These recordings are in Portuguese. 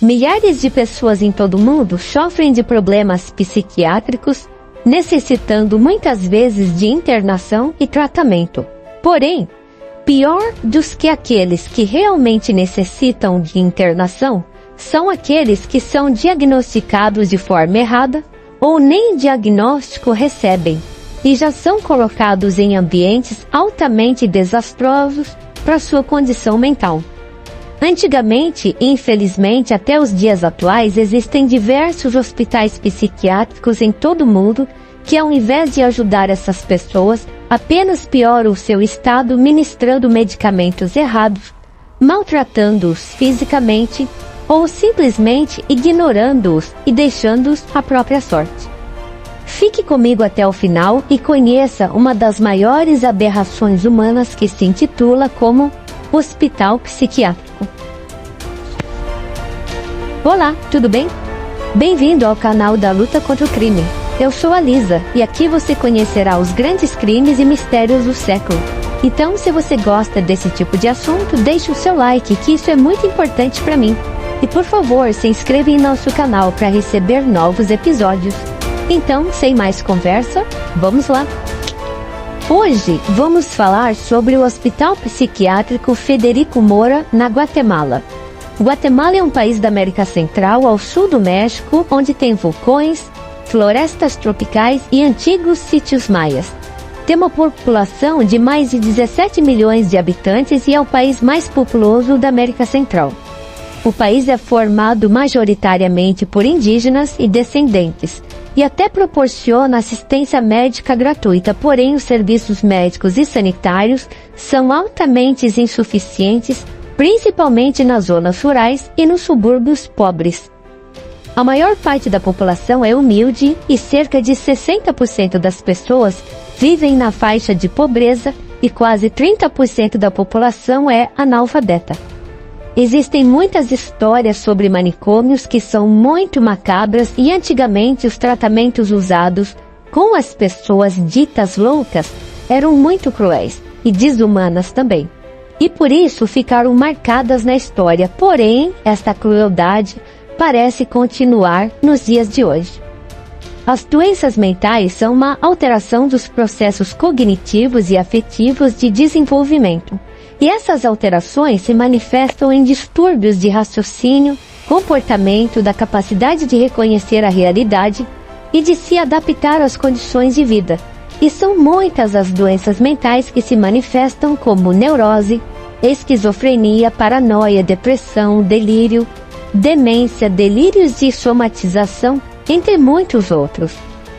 Milhares de pessoas em todo o mundo sofrem de problemas psiquiátricos, necessitando muitas vezes de internação e tratamento. Porém, pior dos que aqueles que realmente necessitam de internação são aqueles que são diagnosticados de forma errada ou nem diagnóstico recebem e já são colocados em ambientes altamente desastrosos para sua condição mental. Antigamente, e infelizmente até os dias atuais, existem diversos hospitais psiquiátricos em todo o mundo que, ao invés de ajudar essas pessoas, apenas pioram o seu estado ministrando medicamentos errados, maltratando-os fisicamente ou simplesmente ignorando-os e deixando-os à própria sorte. Fique comigo até o final e conheça uma das maiores aberrações humanas que se intitula como hospital psiquiátrico. Olá, tudo bem? Bem-vindo ao canal da Luta contra o Crime. Eu sou a Lisa e aqui você conhecerá os grandes crimes e mistérios do século. Então, se você gosta desse tipo de assunto, deixe o seu like, que isso é muito importante para mim. E por favor, se inscreva em nosso canal para receber novos episódios. Então, sem mais conversa, vamos lá! Hoje vamos falar sobre o Hospital Psiquiátrico Federico Moura, na Guatemala. Guatemala é um país da América Central ao sul do México, onde tem vulcões, florestas tropicais e antigos sítios maias. Tem uma população de mais de 17 milhões de habitantes e é o país mais populoso da América Central. O país é formado majoritariamente por indígenas e descendentes, e até proporciona assistência médica gratuita, porém os serviços médicos e sanitários são altamente insuficientes, principalmente nas zonas rurais e nos subúrbios pobres. A maior parte da população é humilde e cerca de 60% das pessoas vivem na faixa de pobreza e quase 30% da população é analfabeta. Existem muitas histórias sobre manicômios que são muito macabras e antigamente os tratamentos usados com as pessoas ditas loucas eram muito cruéis e desumanas também. E por isso ficaram marcadas na história, porém esta crueldade parece continuar nos dias de hoje. As doenças mentais são uma alteração dos processos cognitivos e afetivos de desenvolvimento. E essas alterações se manifestam em distúrbios de raciocínio, comportamento, da capacidade de reconhecer a realidade e de se adaptar às condições de vida. E são muitas as doenças mentais que se manifestam como neurose, esquizofrenia, paranoia, depressão, delírio, demência, delírios de somatização, entre muitos outros.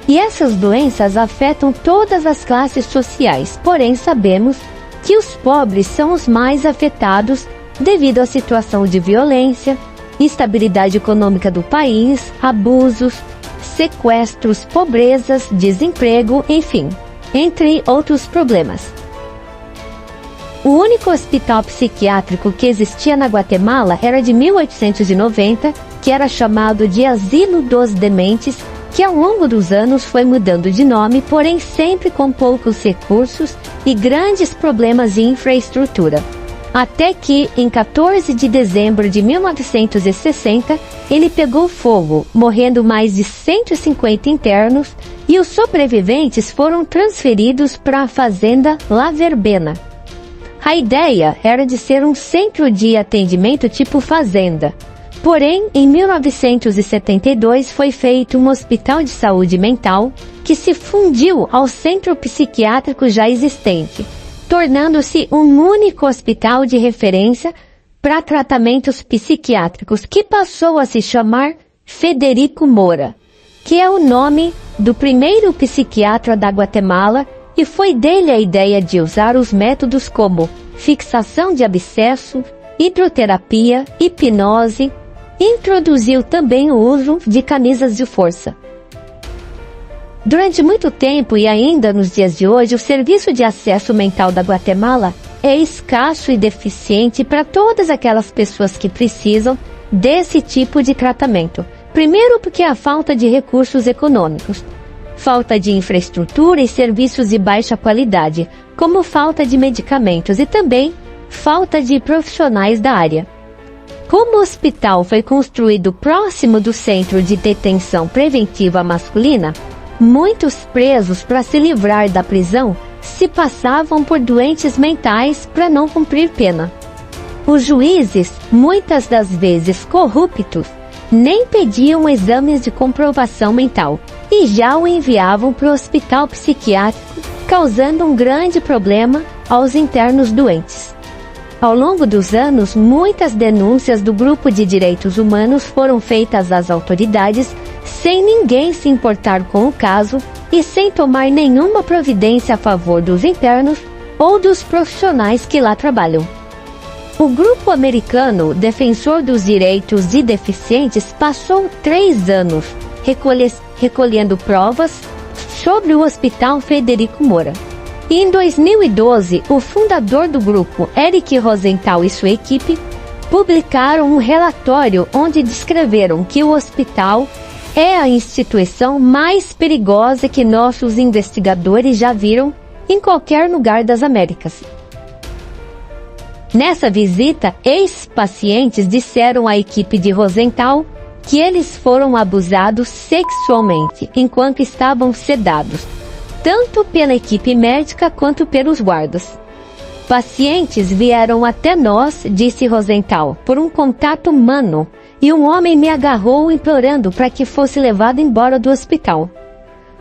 E essas doenças afetam todas as classes sociais, porém sabemos que os pobres são os mais afetados devido à situação de violência, instabilidade econômica do país, abusos, sequestros, pobrezas, desemprego, enfim, entre outros problemas. O único hospital psiquiátrico que existia na Guatemala era de 1890, que era chamado de Asilo dos Dementes, que ao longo dos anos foi mudando de nome, porém sempre com poucos recursos e grandes problemas de infraestrutura. Até que, em 14 de dezembro de 1960, ele pegou fogo, morrendo mais de 150 internos, e os sobreviventes foram transferidos para a fazenda La Verbena. A ideia era de ser um centro de atendimento tipo fazenda. Porém, em 1972 foi feito um hospital de saúde mental que se fundiu ao centro psiquiátrico já existente, tornando-se um único hospital de referência para tratamentos psiquiátricos, que passou a se chamar Federico Moura, que é o nome do primeiro psiquiatra da Guatemala, e foi dele a ideia de usar os métodos como fixação de abscesso, hidroterapia, hipnose. Introduziu também o uso de camisas de força. Durante muito tempo e ainda nos dias de hoje, o serviço de acesso mental da Guatemala é escasso e deficiente para todas aquelas pessoas que precisam desse tipo de tratamento. Primeiro, porque há falta de recursos econômicos, falta de infraestrutura e serviços de baixa qualidade, como falta de medicamentos e também falta de profissionais da área. Como o hospital foi construído próximo do centro de detenção preventiva masculina, muitos presos, para se livrar da prisão, se passavam por doentes mentais para não cumprir pena. Os juízes, muitas das vezes corruptos, nem pediam exames de comprovação mental e já o enviavam para o hospital psiquiátrico, causando um grande problema aos internos doentes. Ao longo dos anos, muitas denúncias do grupo de direitos humanos foram feitas às autoridades, sem ninguém se importar com o caso e sem tomar nenhuma providência a favor dos internos ou dos profissionais que lá trabalham. O grupo americano Defensor dos Direitos de Deficientes passou 3 anos recolhendo provas sobre o Hospital Frederico Moura. E em 2012, o fundador do grupo, Eric Rosenthal, e sua equipe publicaram um relatório onde descreveram que o hospital é a instituição mais perigosa que nossos investigadores já viram em qualquer lugar das Américas. Nessa visita, ex-pacientes disseram à equipe de Rosenthal que eles foram abusados sexualmente enquanto estavam sedados, tanto pela equipe médica quanto pelos guardas. Pacientes vieram até nós, disse Rosenthal, por um contato humano, e um homem me agarrou implorando para que fosse levado embora do hospital.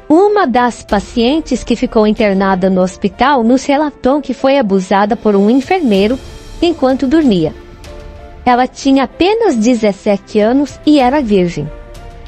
Uma das pacientes que ficou internada no hospital nos relatou que foi abusada por um enfermeiro enquanto dormia. Ela tinha apenas 17 anos e era virgem.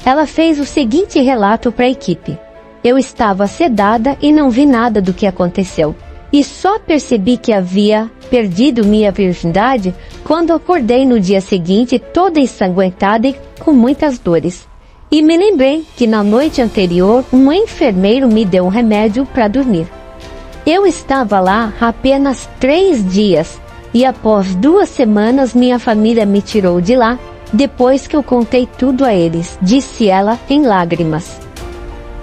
Ela fez o seguinte relato para a equipe: eu estava sedada e não vi nada do que aconteceu, e só percebi que havia perdido minha virgindade quando acordei no dia seguinte toda ensanguentada e com muitas dores. E me lembrei que na noite anterior um enfermeiro me deu um remédio para dormir. Eu estava lá apenas 3 dias e após 2 semanas minha família me tirou de lá, depois que eu contei tudo a eles, disse ela em lágrimas.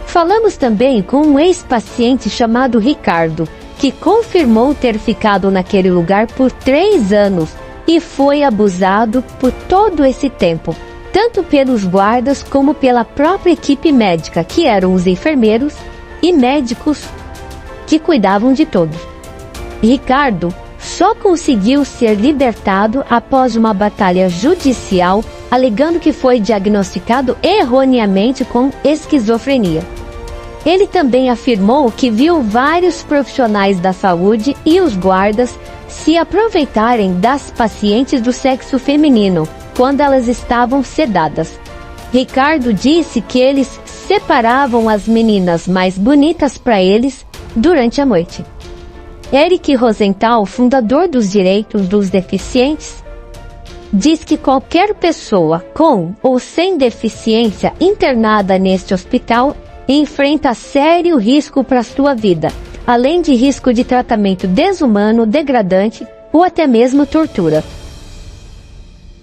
Falamos também com um ex-paciente chamado Ricardo, que confirmou ter ficado naquele lugar por 3 anos e foi abusado por todo esse tempo, tanto pelos guardas como pela própria equipe médica, que eram os enfermeiros e médicos que cuidavam de todos. Ricardo só conseguiu ser libertado após uma batalha judicial, alegando que foi diagnosticado erroneamente com esquizofrenia. Ele também afirmou que viu vários profissionais da saúde e os guardas se aproveitarem das pacientes do sexo feminino quando elas estavam sedadas. Ricardo disse que eles separavam as meninas mais bonitas para eles durante a noite. Eric Rosenthal, fundador dos direitos dos deficientes, diz que qualquer pessoa com ou sem deficiência internada neste hospital enfrenta sério risco para sua vida, além de risco de tratamento desumano, degradante ou até mesmo tortura.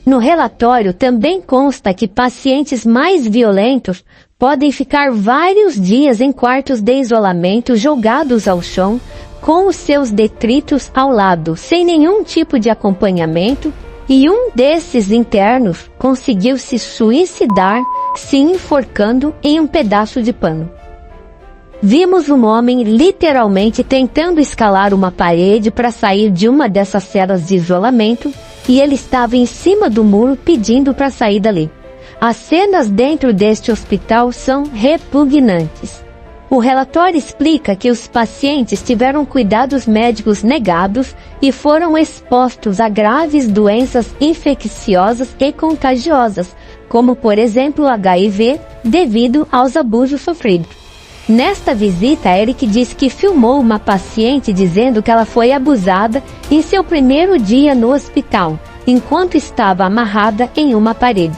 No relatório também consta que pacientes mais violentos podem ficar vários dias em quartos de isolamento jogados ao chão, com os seus detritos ao lado, sem nenhum tipo de acompanhamento, e um desses internos conseguiu se suicidar se enforcando em um pedaço de pano. Vimos um homem literalmente tentando escalar uma parede para sair de uma dessas celas de isolamento, e ele estava em cima do muro pedindo para sair dali. As cenas dentro deste hospital são repugnantes. O relatório explica que os pacientes tiveram cuidados médicos negados e foram expostos a graves doenças infecciosas e contagiosas, como por exemplo o HIV, devido aos abusos sofridos. Nesta visita, Eric diz que filmou uma paciente dizendo que ela foi abusada em seu primeiro dia no hospital, enquanto estava amarrada em uma parede.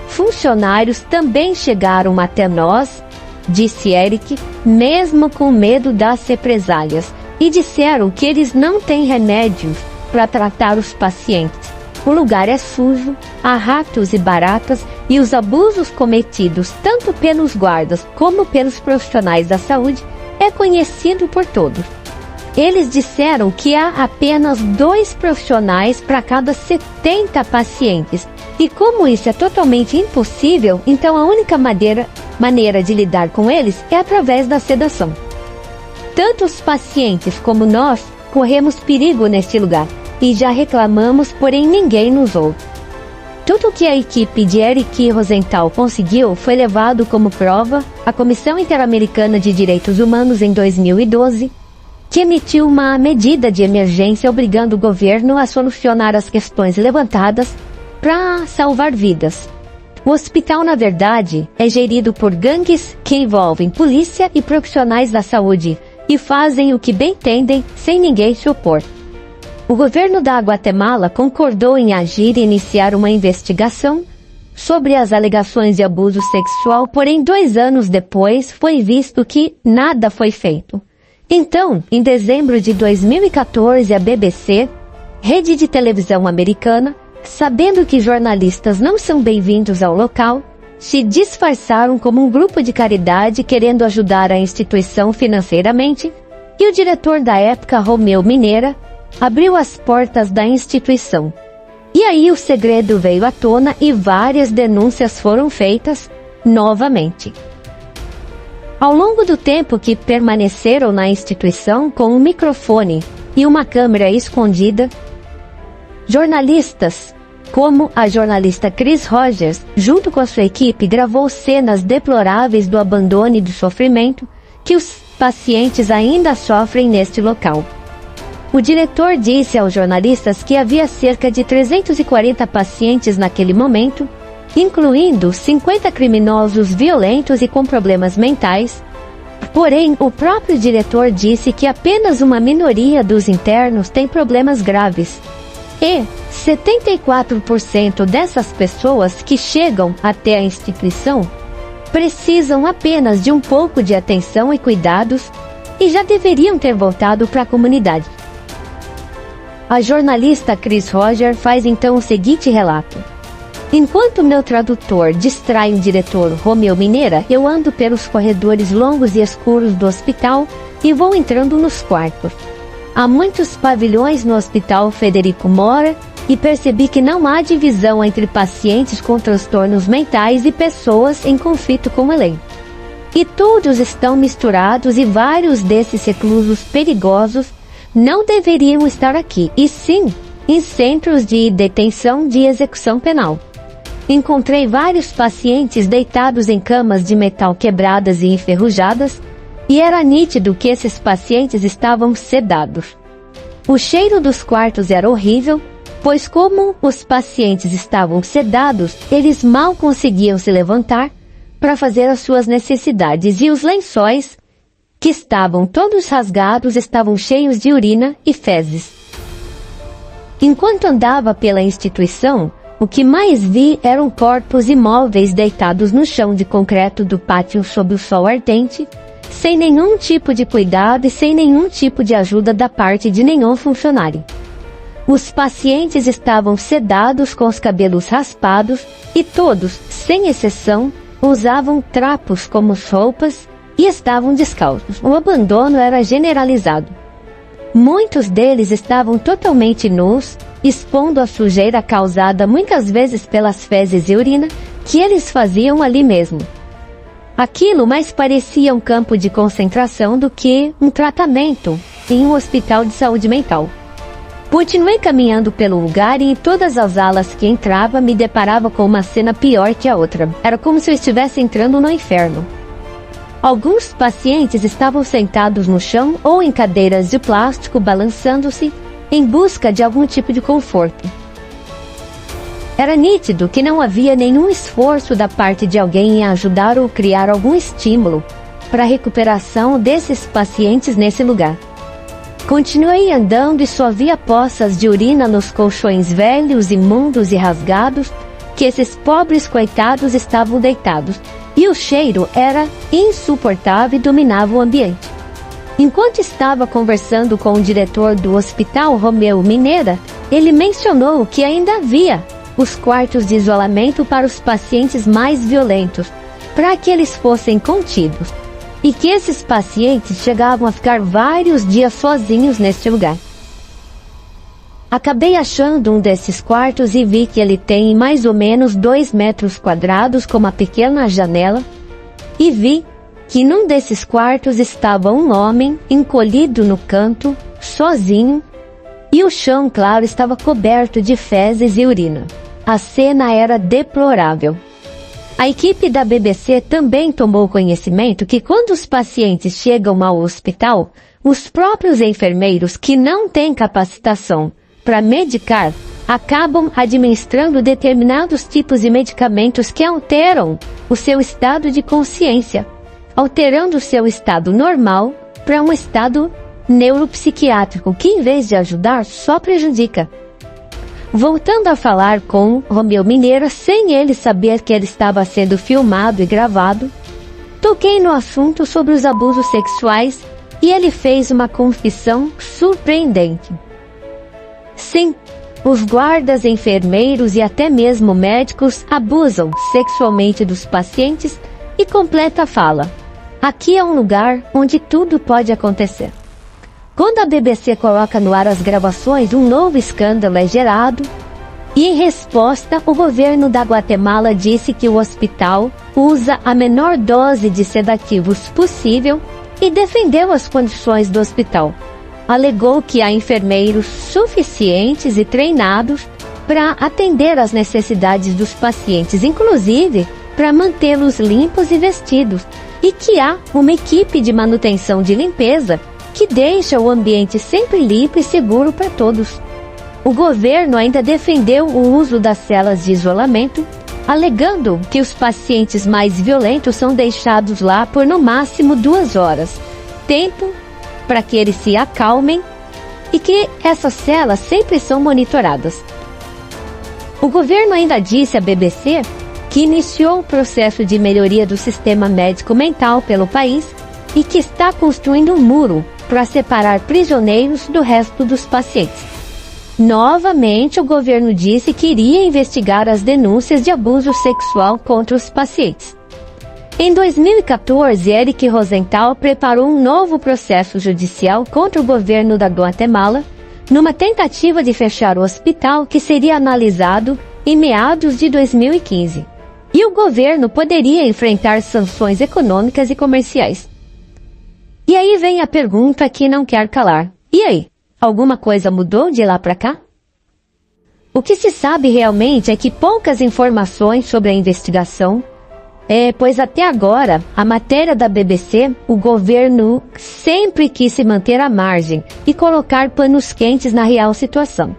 Funcionários também chegaram até nós, disse Eric, mesmo com medo das represálias, e disseram que eles não têm remédios para tratar os pacientes. O lugar é sujo, há ratos e baratas, e os abusos cometidos tanto pelos guardas como pelos profissionais da saúde é conhecido por todos. Eles disseram que há apenas 2 profissionais para cada 70 pacientes. E como isso é totalmente impossível, então a única maneira de lidar com eles é através da sedação. Tanto os pacientes como nós corremos perigo neste lugar, e já reclamamos, porém ninguém nos ouve. Tudo o que a equipe de Eric Rosenthal conseguiu foi levado como prova à Comissão Interamericana de Direitos Humanos em 2012, que emitiu uma medida de emergência obrigando o governo a solucionar as questões levantadas para salvar vidas. O hospital, na verdade, é gerido por gangues que envolvem polícia e profissionais da saúde e fazem o que bem entendem sem ninguém se opor. O governo da Guatemala concordou em agir e iniciar uma investigação sobre as alegações de abuso sexual, porém 2 anos depois foi visto que nada foi feito. Então, em dezembro de 2014, a BBC, rede de televisão americana, sabendo que jornalistas não são bem-vindos ao local, se disfarçaram como um grupo de caridade querendo ajudar a instituição financeiramente, e o diretor da época, Romeu Mineira, abriu as portas da instituição. E aí o segredo veio à tona e várias denúncias foram feitas novamente. Ao longo do tempo que permaneceram na instituição com um microfone e uma câmera escondida, jornalistas, como a jornalista Chris Rogers, junto com a sua equipe, gravou cenas deploráveis do abandono e do sofrimento que os pacientes ainda sofrem neste local. O diretor disse aos jornalistas que havia cerca de 340 pacientes naquele momento, incluindo 50 criminosos violentos e com problemas mentais. Porém, o próprio diretor disse que apenas uma minoria dos internos tem problemas graves. E 74% dessas pessoas que chegam até a instituição precisam apenas de um pouco de atenção e cuidados e já deveriam ter voltado para a comunidade. A jornalista Chris Roger faz então o seguinte relato. Enquanto meu tradutor distrai o diretor Romeu Mineira, eu ando pelos corredores longos e escuros do hospital e vou entrando nos quartos. Há muitos pavilhões no hospital Federico Mora e percebi que não há divisão entre pacientes com transtornos mentais e pessoas em conflito com o elenco. E todos estão misturados e vários desses reclusos perigosos não deveriam estar aqui, e sim, em centros de detenção de execução penal. Encontrei vários pacientes deitados em camas de metal quebradas e enferrujadas, e era nítido que esses pacientes estavam sedados. O cheiro dos quartos era horrível, pois como os pacientes estavam sedados, eles mal conseguiam se levantar para fazer as suas necessidades, e os lençóis, que estavam todos rasgados, estavam cheios de urina e fezes. Enquanto andava pela instituição, o que mais vi eram corpos imóveis deitados no chão de concreto do pátio sob o sol ardente, sem nenhum tipo de cuidado e sem nenhum tipo de ajuda da parte de nenhum funcionário. Os pacientes estavam sedados com os cabelos raspados e todos, sem exceção, usavam trapos como roupas e estavam descalços. O abandono era generalizado. Muitos deles estavam totalmente nus, expondo a sujeira causada muitas vezes pelas fezes e urina que eles faziam ali mesmo. Aquilo mais parecia um campo de concentração do que um tratamento em um hospital de saúde mental. Continuei caminhando pelo lugar e em todas as alas que entrava me deparava com uma cena pior que a outra. Era como se eu estivesse entrando no inferno. Alguns pacientes estavam sentados no chão ou em cadeiras de plástico balançando-se em busca de algum tipo de conforto. Era nítido que não havia nenhum esforço da parte de alguém em ajudar ou criar algum estímulo para a recuperação desses pacientes nesse lugar. Continuei andando e só via poças de urina nos colchões velhos, imundos e rasgados que esses pobres coitados estavam deitados, e o cheiro era insuportável e dominava o ambiente. Enquanto estava conversando com o diretor do hospital, Romeu Mineira, ele mencionou que ainda havia os quartos de isolamento para os pacientes mais violentos, para que eles fossem contidos. e que esses pacientes chegavam a ficar vários dias sozinhos neste lugar. Acabei achando um desses quartos e vi que ele tem mais ou menos 2 metros quadrados com uma pequena janela, e vi que num desses quartos estava um homem encolhido no canto, sozinho, e o chão, claro, estava coberto de fezes e urina. A cena era deplorável. A equipe da BBC também tomou conhecimento que quando os pacientes chegam ao hospital, os próprios enfermeiros que não têm capacitação para medicar acabam administrando determinados tipos de medicamentos que alteram o seu estado de consciência, alterando o seu estado normal para um estado neuropsiquiátrico, que em vez de ajudar, só prejudica. Voltando a falar com Romeu Mineiro, sem ele saber que ele estava sendo filmado e gravado, toquei no assunto sobre os abusos sexuais e ele fez uma confissão surpreendente. Sim, os guardas, enfermeiros e até mesmo médicos abusam sexualmente dos pacientes e completa a fala: aqui é um lugar onde tudo pode acontecer. Quando a BBC coloca no ar as gravações, um novo escândalo é gerado e, em resposta, o governo da Guatemala disse que o hospital usa a menor dose de sedativos possível e defendeu as condições do hospital. Alegou que há enfermeiros suficientes e treinados para atender às necessidades dos pacientes, inclusive para mantê-los limpos e vestidos, e que há uma equipe de manutenção de limpeza que deixa o ambiente sempre limpo e seguro para todos. O governo ainda defendeu o uso das celas de isolamento, alegando que os pacientes mais violentos são deixados lá por no máximo 2 horas, tempo para que eles se acalmem, e que essas celas sempre são monitoradas. O governo ainda disse à BBC que iniciou o processo de melhoria do sistema médico mental pelo país e que está construindo um muro para separar prisioneiros do resto dos pacientes. Novamente, o governo disse que iria investigar as denúncias de abuso sexual contra os pacientes. Em 2014, Eric Rosenthal preparou um novo processo judicial contra o governo da Guatemala, numa tentativa de fechar o hospital que seria analisado em meados de 2015. E o governo poderia enfrentar sanções econômicas e comerciais. E aí vem a pergunta que não quer calar. E aí, alguma coisa mudou de lá para cá? O que se sabe realmente é que poucas informações sobre a investigação, pois até agora, a matéria da BBC, o governo sempre quis se manter à margem e colocar panos quentes na real situação.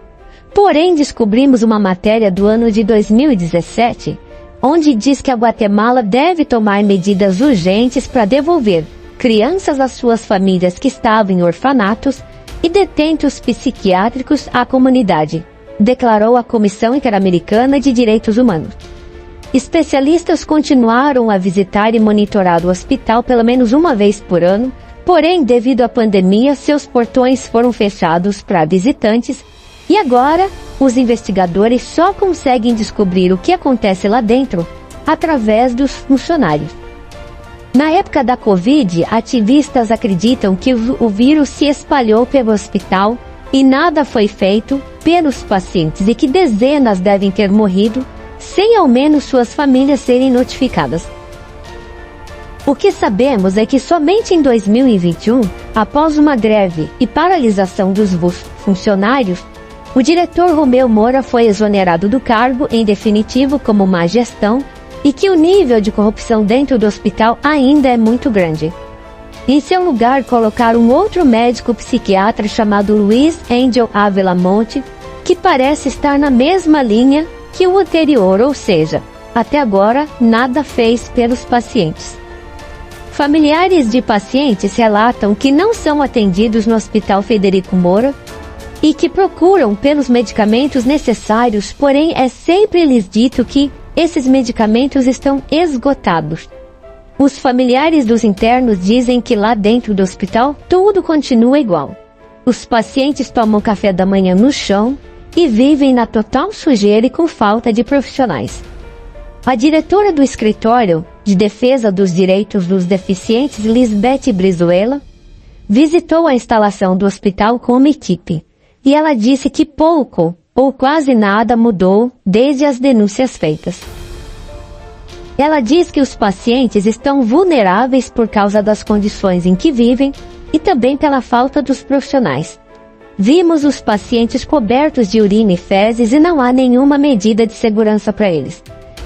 Porém, descobrimos uma matéria do ano de 2017, onde diz que a Guatemala deve tomar medidas urgentes para devolver crianças às suas famílias que estavam em orfanatos e detentos psiquiátricos à comunidade, declarou a Comissão Interamericana de Direitos Humanos. Especialistas continuaram a visitar e monitorar o hospital pelo menos uma vez por ano, porém, devido à pandemia, seus portões foram fechados para visitantes e agora os investigadores só conseguem descobrir o que acontece lá dentro através dos funcionários. Na época da Covid, ativistas acreditam que o vírus se espalhou pelo hospital e nada foi feito pelos pacientes e que dezenas devem ter morrido sem ao menos suas famílias serem notificadas. O que sabemos é que somente em 2021, após uma greve e paralisação dos funcionários, o diretor Romeu Moura foi exonerado do cargo em definitivo como má gestão e que o nível de corrupção dentro do hospital ainda é muito grande. Em seu lugar, colocaram um outro médico psiquiatra chamado Luiz Angel Ávila Monte, que parece estar na mesma linha que o anterior, ou seja, até agora nada fez pelos pacientes. Familiares de pacientes relatam que não são atendidos no Hospital Federico Moura e que procuram pelos medicamentos necessários, porém é sempre lhes dito que esses medicamentos estão esgotados. Os familiares dos internos dizem que lá dentro do hospital tudo continua igual. Os pacientes tomam café da manhã no chão e vivem na total sujeira e com falta de profissionais. A diretora do escritório de Defesa dos Direitos dos Deficientes Lisbeth Brizuela, visitou a instalação do hospital com uma equipe, e ela disse que pouco ou quase nada mudou desde as denúncias feitas. Ela diz que os pacientes estão vulneráveis por causa das condições em que vivem e também pela falta dos profissionais. Vimos os pacientes cobertos de urina e fezes e não há nenhuma medida de segurança para eles.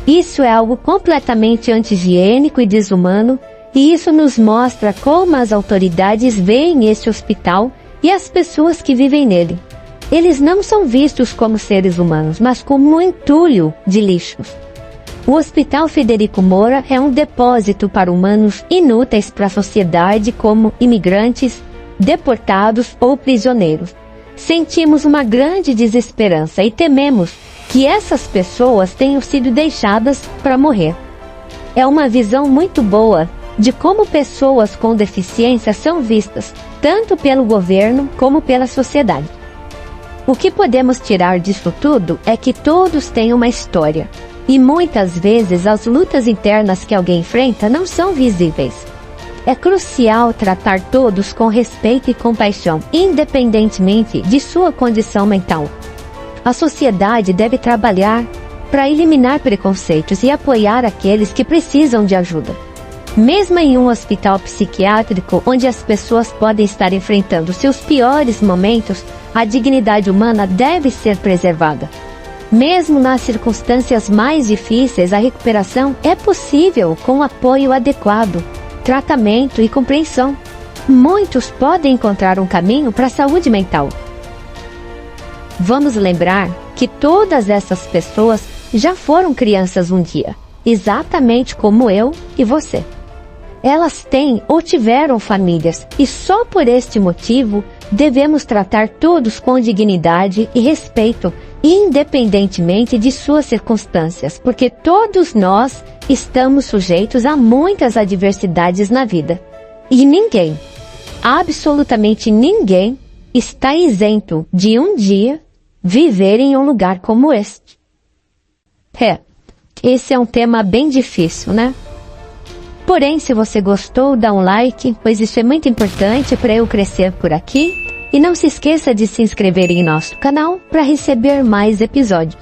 Isso é algo completamente anti-higiênico e desumano, e isso nos mostra como as autoridades veem este hospital e as pessoas que vivem nele. Eles não são vistos como seres humanos, mas como um entulho de lixos. O Hospital Federico Moura é um depósito para humanos inúteis para a sociedade como imigrantes, deportados ou prisioneiros. Sentimos uma grande desesperança e tememos que essas pessoas tenham sido deixadas para morrer. É uma visão muito boa de como pessoas com deficiência são vistas, tanto pelo governo como pela sociedade. O que podemos tirar disso tudo é que todos têm uma história, e muitas vezes as lutas internas que alguém enfrenta não são visíveis. É crucial tratar todos com respeito e compaixão, independentemente de sua condição mental. A sociedade deve trabalhar para eliminar preconceitos e apoiar aqueles que precisam de ajuda. Mesmo em um hospital psiquiátrico onde as pessoas podem estar enfrentando seus piores momentos, a dignidade humana deve ser preservada. Mesmo nas circunstâncias mais difíceis, a recuperação é possível com apoio adequado, tratamento e compreensão. Muitos podem encontrar um caminho para a saúde mental. Vamos lembrar que todas essas pessoas já foram crianças um dia, exatamente como eu e você. Elas têm ou tiveram famílias, e só por este motivo devemos tratar todos com dignidade e respeito, independentemente de suas circunstâncias, porque todos nós estamos sujeitos a muitas adversidades na vida. E ninguém, absolutamente ninguém, está isento de um dia viver em um lugar como este. Esse é um tema bem difícil, né? Porém, se você gostou, dá um like, pois isso é muito importante para eu crescer por aqui. E não se esqueça de se inscrever em nosso canal para receber mais episódios.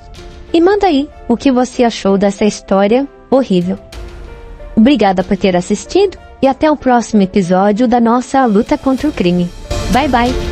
E manda aí o que você achou dessa história horrível. Obrigada por ter assistido e até o próximo episódio da nossa luta contra o crime. Bye bye!